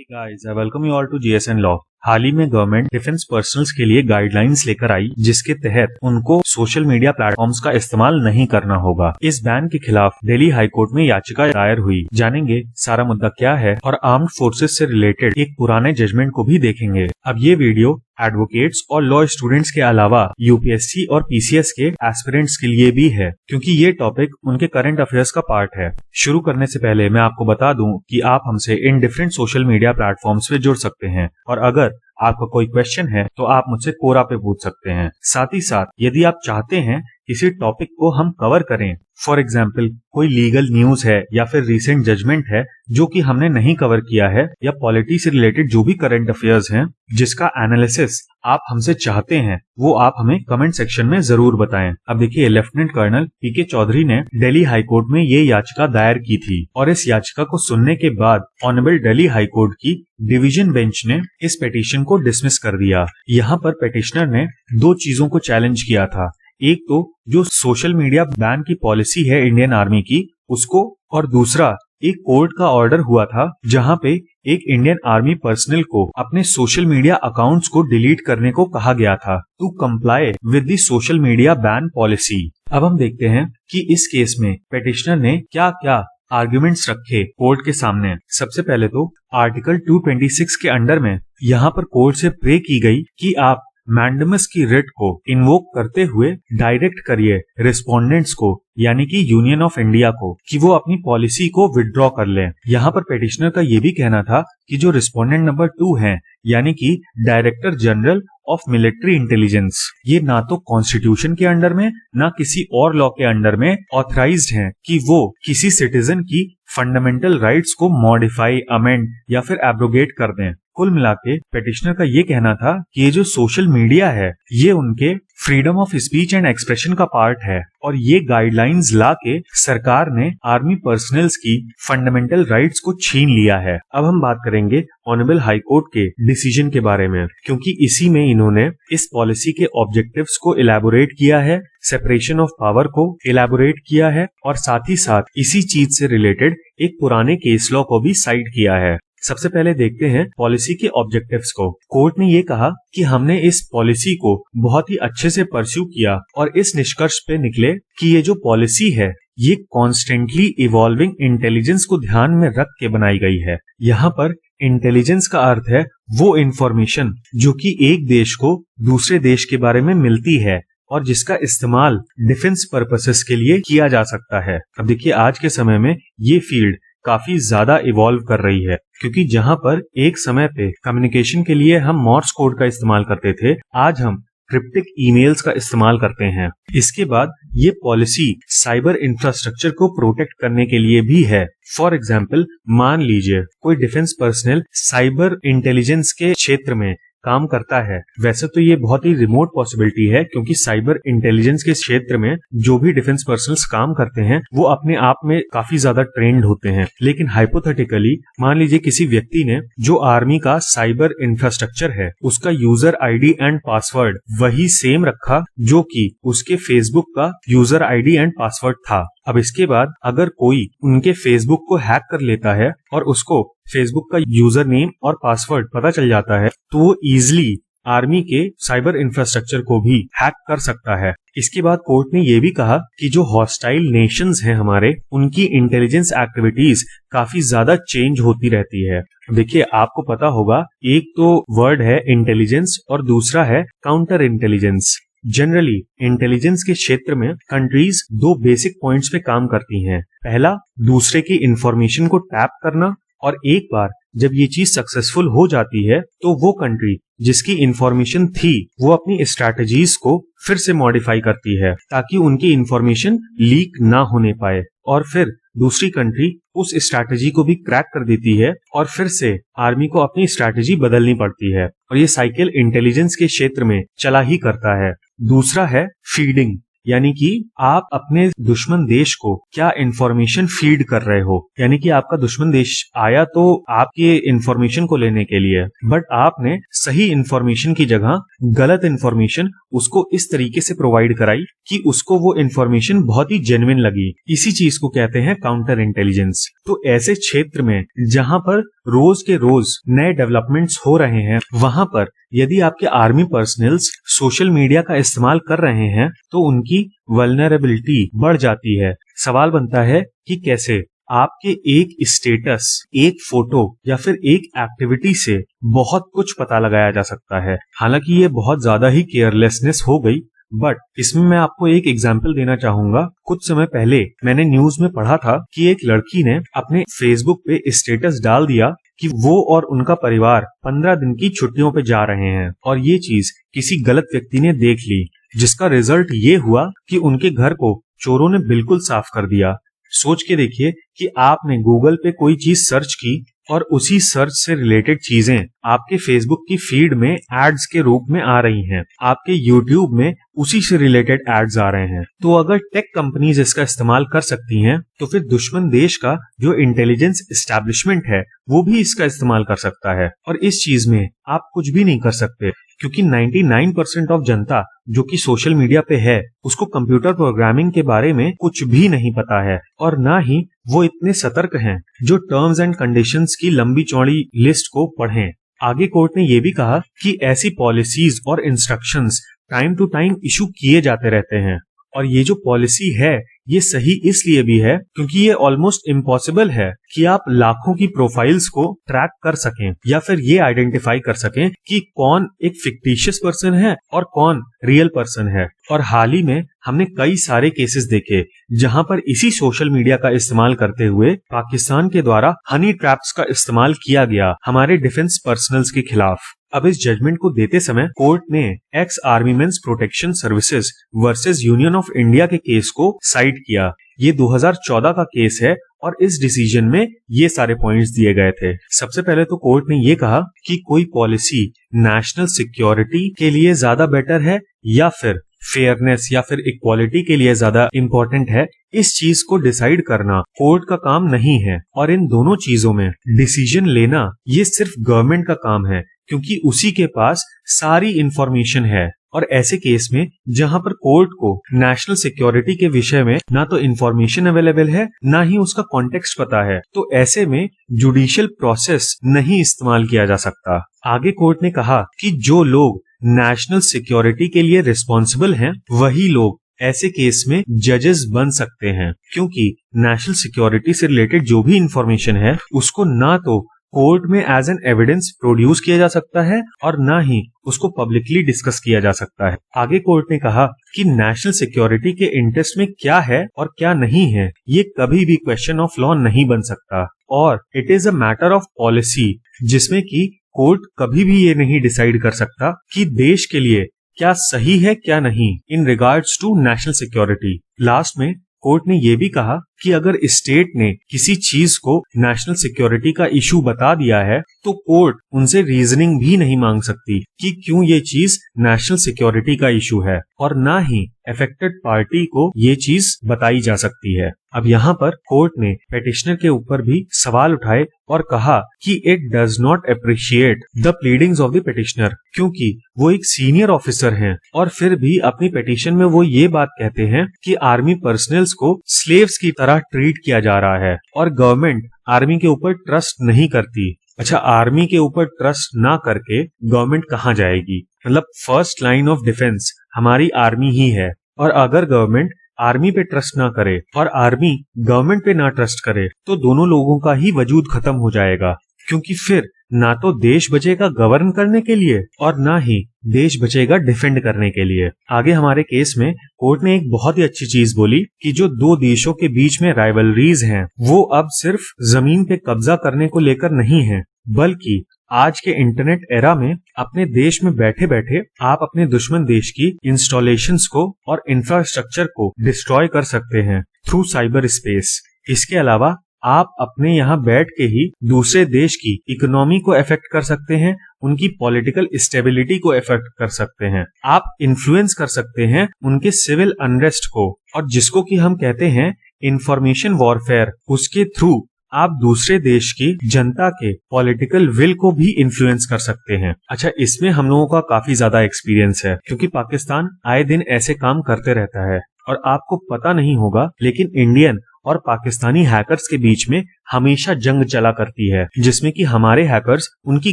Guys, I welcome you all to GSN law. हाल ही में गवर्नमेंट डिफेंस पर्सनल्स के लिए गाइडलाइंस लेकर आई, जिसके तहत उनको सोशल मीडिया प्लेटफॉर्म्स का इस्तेमाल नहीं करना होगा। इस बैन के खिलाफ दिल्ली हाई कोर्ट में याचिका दायर हुई। जानेंगे सारा मुद्दा क्या है और आर्म्ड फोर्सेस से रिलेटेड एक पुराने जजमेंट को भी देखेंगे। अब ये वीडियो एडवोकेट्स और लॉ स्टूडेंट्स के अलावा यूपीएससी और पीसीएस के एस्पिरेंट्स के लिए भी है, क्योंकि ये टॉपिक उनके करंट अफेयर्स का पार्ट है। शुरू करने से पहले मैं आपको बता दूं कि आप हमसे in different social media platforms पे जुड़ सकते हैं और अगर आपका कोई क्वेश्चन है तो आप मुझसे कोरा पे पूछ सकते हैं। साथ ही साथ यदि आप चाहते हैं किसी टॉपिक को हम कवर करें, फॉर एग्जाम्पल कोई लीगल न्यूज है या फिर रिसेंट जजमेंट है जो कि हमने नहीं कवर किया है, या पॉलिटी से रिलेटेड जो भी करंट अफेयर्स हैं जिसका एनालिसिस आप हमसे चाहते हैं, वो आप हमें कमेंट सेक्शन में जरूर बताएं। अब देखिए, लेफ्टिनेंट कर्नल पीके चौधरी ने दिल्ली हाई कोर्ट में ये याचिका दायर की थी और इस याचिका को सुनने के बाद ऑनरेबल दिल्ली हाई कोर्ट की डिवीजन बेंच ने इस पिटीशन को डिसमिस कर दिया। यहाँ पर पिटिशनर ने दो चीजों को चैलेंज किया था। एक तो जो सोशल मीडिया बैन की पॉलिसी है इंडियन आर्मी की, उसको, और दूसरा एक कोर्ट का ऑर्डर हुआ था जहां पे एक इंडियन आर्मी पर्सनल को अपने सोशल मीडिया अकाउंट्स को डिलीट करने को कहा गया था to comply with the social media ban policy. अब हम देखते हैं कि इस केस में पिटिशनर ने क्या क्या आर्ग्यूमेंट्स रखे कोर्ट के सामने। सबसे पहले तो आर्टिकल 226 के अंडर में यहाँ पर कोर्ट से प्रे की गई कि आप मैंडेमस की रिट को इन्वोक करते हुए डायरेक्ट करिए रिस्पोंडेंट्स को, यानी कि यूनियन ऑफ इंडिया को, कि वो अपनी पॉलिसी को विड्रॉ कर लें। यहाँ पर पिटिशनर का ये भी कहना था कि जो रिस्पोंडेंट नंबर 2 हैं, यानी कि director general of military intelligence, ये ना तो कॉन्स्टिट्यूशन के अंडर में ना किसी और लॉ के अंडर में ऑथराइज्ड हैं कि वो किसी सिटीजन की फंडामेंटल राइट्स को मॉडिफाई, अमेंड या फिर एब्रोगेट कर दें। कुल मिलाके पिटिशनर का ये कहना था कि ये जो सोशल मीडिया है ये उनके freedom of speech and expression का पार्ट है और ये गाइडलाइंस लाके सरकार ने आर्मी पर्सनल्स की फंडामेंटल राइट्स को छीन लिया है। अब हम बात करेंगे ऑनरेबल हाई कोर्ट के डिसीजन के बारे में, क्योंकि इसी में इन्होंने इस पॉलिसी के ऑब्जेक्टिव्स को इलैबोरेट किया है, सेपरेशन ऑफ पावर को इलैबोरेट किया है और साथ ही साथ इसी चीज से रिलेटेड एक पुराने केस लॉ को भी साइड किया है। सबसे पहले देखते हैं पॉलिसी के ऑब्जेक्टिव्स को। कोर्ट ने ये कहा कि हमने इस पॉलिसी को बहुत ही अच्छे से परस्यू किया और इस निष्कर्ष पे निकले कि ये जो पॉलिसी है ये कॉन्स्टेंटली इवॉल्विंग इंटेलिजेंस को ध्यान में रख के बनाई गई है। यहाँ पर इंटेलिजेंस का अर्थ है वो इंफॉर्मेशन जो कि एक देश को दूसरे देश के बारे में मिलती है और जिसका इस्तेमाल डिफेंस पर्पसेस के लिए किया जा सकता है। अब देखिए, आज के समय में ये फील्ड काफी ज्यादा इवॉल्व कर रही है, क्योंकि जहां पर एक समय पे कम्युनिकेशन के लिए हम मॉर्स कोड का इस्तेमाल करते थे, आज हम क्रिप्टिक ईमेल्स का इस्तेमाल करते हैं। इसके बाद ये पॉलिसी साइबर इंफ्रास्ट्रक्चर को प्रोटेक्ट करने के लिए भी है। फॉर एग्जाम्पल, मान लीजिए कोई डिफेंस पर्सनल साइबर इंटेलिजेंस के क्षेत्र में काम करता है। वैसे तो ये बहुत ही रिमोट पॉसिबिलिटी है, क्योंकि साइबर इंटेलिजेंस के क्षेत्र में जो भी डिफेंस पर्सनल्स काम करते हैं वो अपने आप में काफी ज्यादा ट्रेंड होते हैं। लेकिन हाइपोथेटिकली मान लीजिए किसी व्यक्ति ने जो आर्मी का साइबर इंफ्रास्ट्रक्चर है उसका यूजर आईडी एंड पासवर्ड वही सेम रखा जो कि उसके फेसबुक का यूजर आईडी एंड पासवर्ड था। अब इसके बाद अगर कोई उनके फेसबुक को हैक कर लेता है और उसको फेसबुक का यूजर नेम और पासवर्ड पता चल जाता है, तो वो इजिली आर्मी के साइबर इंफ्रास्ट्रक्चर को भी हैक कर सकता है। इसके बाद कोर्ट ने ये भी कहा कि जो हॉस्टाइल नेशंस हैं हमारे, उनकी इंटेलिजेंस एक्टिविटीज काफी ज्यादा चेंज होती रहती है। देखिए, आपको पता होगा, एक तो वर्ड है इंटेलिजेंस और दूसरा है काउंटर इंटेलिजेंस। जनरली इंटेलिजेंस के क्षेत्र में कंट्रीज दो बेसिक पॉइंट्स पे काम करती हैं। पहला, दूसरे की इंफॉर्मेशन को टैप करना, और एक बार जब ये चीज सक्सेसफुल हो जाती है तो वो कंट्री जिसकी इंफॉर्मेशन थी वो अपनी स्ट्रैटेजीज को फिर से मॉडिफाई करती है ताकि उनकी इंफॉर्मेशन लीक ना होने पाए, और फिर दूसरी कंट्री उस स्ट्रैटेजी को भी क्रैक कर देती है और फिर से आर्मी को अपनी स्ट्रैटेजी बदलनी पड़ती है, और ये साइकिल इंटेलिजेंस के क्षेत्र में चला ही करता है। दूसरा है फीडिंग, यानी कि आप अपने दुश्मन देश को क्या इंफॉर्मेशन फीड कर रहे हो, यानी कि आपका दुश्मन देश आया तो आपके इंफॉर्मेशन को लेने के लिए, बट आपने सही इंफॉर्मेशन की जगह गलत इंफॉर्मेशन उसको इस तरीके से प्रोवाइड कराई कि उसको वो इंफॉर्मेशन बहुत ही जेन्युइन लगी। इसी चीज को कहते हैं काउंटर इंटेलिजेंस। तो ऐसे क्षेत्र में जहां पर रोज के रोज नए डेवलपमेंट्स हो रहे हैं, वहां पर यदि आपके आर्मी पर्सनल्स सोशल मीडिया का इस्तेमाल कर रहे हैं तो उनकी वल्नरेबिलिटी बढ़ जाती है। सवाल बनता है कि कैसे आपके एक स्टेटस, एक फोटो या फिर एक एक्टिविटी से बहुत कुछ पता लगाया जा सकता है। हालांकि ये बहुत ज्यादा ही केयरलेसनेस हो गई, बट इसमें मैं आपको एक एग्जाम्पल देना चाहूंगा। कुछ समय पहले मैंने न्यूज में पढ़ा था कि एक लड़की ने अपने फेसबुक पे स्टेटस डाल दिया कि वो और उनका परिवार 15 दिन की छुट्टियों पे जा रहे हैं, और ये चीज किसी गलत व्यक्ति ने देख ली, जिसका रिजल्ट ये हुआ कि उनके घर को चोरों ने बिल्कुल साफ कर दिया। सोच के देखिए कि आपने गूगल पे कोई चीज सर्च की और उसी सर्च से रिलेटेड चीजें आपके फेसबुक की फीड में एड्स के रूप में आ रही हैं, आपके यूट्यूब में उसी से रिलेटेड एड्स आ रहे हैं। तो अगर टेक कंपनीज इसका इस्तेमाल कर सकती हैं, तो फिर दुश्मन देश का जो इंटेलिजेंस एस्टैब्लिशमेंट है वो भी इसका इस्तेमाल कर सकता है। और इस चीज में आप कुछ भी नहीं कर सकते, क्योंकि 99% ऑफ जनता जो कि सोशल मीडिया पे है उसको कंप्यूटर प्रोग्रामिंग के बारे में कुछ भी नहीं पता है, और ना ही वो इतने सतर्क हैं जो टर्म्स एंड कंडीशंस की लंबी चौड़ी लिस्ट को पढ़ें। आगे कोर्ट ने ये भी कहा कि ऐसी पॉलिसीज और instructions time to time issue किए जाते रहते हैं, और ये जो पॉलिसी है ये सही इसलिए भी है क्योंकि ये ऑलमोस्ट इम्पॉसिबल है कि आप लाखों की प्रोफाइल्स को ट्रैक कर सकें या फिर ये आइडेंटिफाई कर सकें कि कौन एक फिक्टिशियस पर्सन है और कौन रियल पर्सन है। और हाल ही में हमने कई सारे केसेस देखे जहां पर इसी सोशल मीडिया का इस्तेमाल करते हुए पाकिस्तान के द्वारा हनी ट्रैप्स का इस्तेमाल किया गया हमारे डिफेंस पर्सनल्स के खिलाफ। अब इस जजमेंट को देते समय कोर्ट ने ex armymen's protection services versus union of India के केस को साइड किया। ये 2014 का केस है और इस डिसीजन में ये सारे पॉइंट्स दिए गए थे। सबसे पहले तो कोर्ट ने ये कहा कि कोई पॉलिसी नेशनल सिक्योरिटी के लिए ज्यादा बेटर है या फिर फेयरनेस या फिर इक्वालिटी के लिए ज्यादा इम्पोर्टेंट है, इस चीज को डिसाइड करना कोर्ट का काम नहीं है। और इन दोनों चीजों में डिसीजन लेना ये सिर्फ गवर्नमेंट का काम है, क्योंकि उसी के पास सारी इंफॉर्मेशन है। और ऐसे केस में जहां पर कोर्ट को नेशनल सिक्योरिटी के विषय में ना तो इंफॉर्मेशन अवेलेबल है ना ही उसका कॉन्टेक्स्ट पता है, तो ऐसे में जुडिशियल प्रोसेस नहीं इस्तेमाल किया जा सकता। आगे कोर्ट ने कहा कि जो लोग नेशनल सिक्योरिटी के लिए रिस्पॉन्सिबल हैं वही लोग ऐसे केस में जजेस बन सकते हैं, क्योंकि नेशनल सिक्योरिटी से रिलेटेड जो भी इंफॉर्मेशन है उसको ना तो कोर्ट में एज एन एविडेंस प्रोड्यूस किया जा सकता है और ना ही उसको पब्लिकली डिस्कस किया जा सकता है। आगे कोर्ट ने कहा कि नेशनल सिक्योरिटी के इंटरेस्ट में क्या है और क्या नहीं है ये कभी भी क्वेश्चन ऑफ लॉ नहीं बन सकता, और it is a matter of policy जिसमें कि कोर्ट कभी भी ये नहीं डिसाइड कर सकता कि देश के लिए क्या सही है क्या नहीं in regards to national security. Last में कोर्ट ने यह भी कहा कि अगर स्टेट ने किसी चीज को नेशनल सिक्योरिटी का इशू बता दिया है तो कोर्ट उनसे रीजनिंग भी नहीं मांग सकती कि क्यों ये चीज नेशनल सिक्योरिटी का इशू है, और ना ही अफेक्टेड पार्टी को ये चीज बताई जा सकती है। अब यहाँ पर कोर्ट ने पेटिशनर के ऊपर भी सवाल उठाए और कहा कि it does not appreciate the pleadings of the petitioner, क्योंकि वो एक सीनियर ऑफिसर हैं और फिर भी अपनी पेटिशन में वो ये बात कहते हैं कि आर्मी पर्सनल्स को स्लेव्स की तरह ट्रीट किया जा रहा है और गवर्नमेंट आर्मी के ऊपर ट्रस्ट नहीं करती। अच्छा, आर्मी के ऊपर ट्रस्ट ना करके गवर्नमेंट कहाँ जाएगी? मतलब फर्स्ट लाइन ऑफ डिफेंस हमारी आर्मी ही है, और अगर गवर्नमेंट आर्मी पे ट्रस्ट ना करे और आर्मी गवर्नमेंट पे ना ट्रस्ट करे तो दोनों लोगों का ही वजूद खत्म हो जाएगा, क्योंकि फिर ना तो देश बचेगा गवर्न करने के लिए और ना ही देश बचेगा डिफेंड करने के लिए। आगे हमारे केस में कोर्ट ने एक बहुत ही अच्छी चीज बोली कि जो दो देशों के बीच में राइवलरीज हैं वो अब सिर्फ जमीन पे कब्जा करने को लेकर नहीं है, बल्कि आज के इंटरनेट एरा में अपने देश में बैठे बैठे आप अपने दुश्मन देश की इंस्टॉलेशंस को और इंफ्रास्ट्रक्चर को डिस्ट्रॉय कर सकते हैं थ्रू साइबर स्पेस। इसके अलावा आप अपने यहाँ बैठ के ही दूसरे देश की इकोनॉमी को अफेक्ट कर सकते हैं, उनकी पॉलिटिकल स्टेबिलिटी को अफेक्ट कर सकते हैं, आप इन्फ्लुएंस कर सकते हैं उनके सिविल अनरेस्ट को, और जिसको कि हम कहते हैं इंफॉर्मेशन वॉरफेयर, उसके थ्रू आप दूसरे देश की जनता के पॉलिटिकल विल को भी इन्फ्लुएंस कर सकते हैं। अच्छा, इसमें हम लोगों का काफी ज्यादा एक्सपीरियंस है, क्योंकि पाकिस्तान आए दिन ऐसे काम करते रहता है और आपको पता नहीं होगा लेकिन इंडियन और पाकिस्तानी हैकर्स के बीच में हमेशा जंग चला करती है, जिसमें कि हमारे हैकर्स उनकी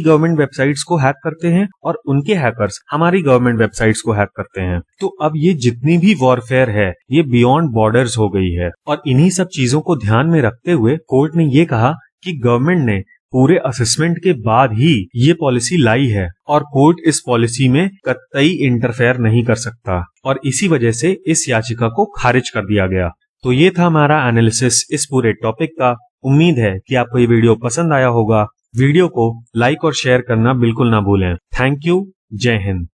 गवर्नमेंट वेबसाइट्स को हैक करते हैं और उनके हैकर्स हमारी गवर्नमेंट वेबसाइट्स को हैक करते हैं। तो अब ये जितनी भी वॉरफेयर है ये बियॉन्ड बॉर्डर्स हो गई है और इन्हीं सब चीजों को ध्यान में रखते हुए कोर्ट ने ये कहा कि गवर्नमेंट ने पूरे असेसमेंट के बाद ही ये पॉलिसी लाई है और कोर्ट इस पॉलिसी में कतई इंटरफेयर नहीं कर सकता और इसी वजह से इस याचिका को खारिज कर दिया गया। तो ये था हमारा एनालिसिस इस पूरे टॉपिक का। उम्मीद है कि आपको ये वीडियो पसंद आया होगा। वीडियो को लाइक और शेयर करना बिल्कुल ना भूलें। Thank you. जय हिंद।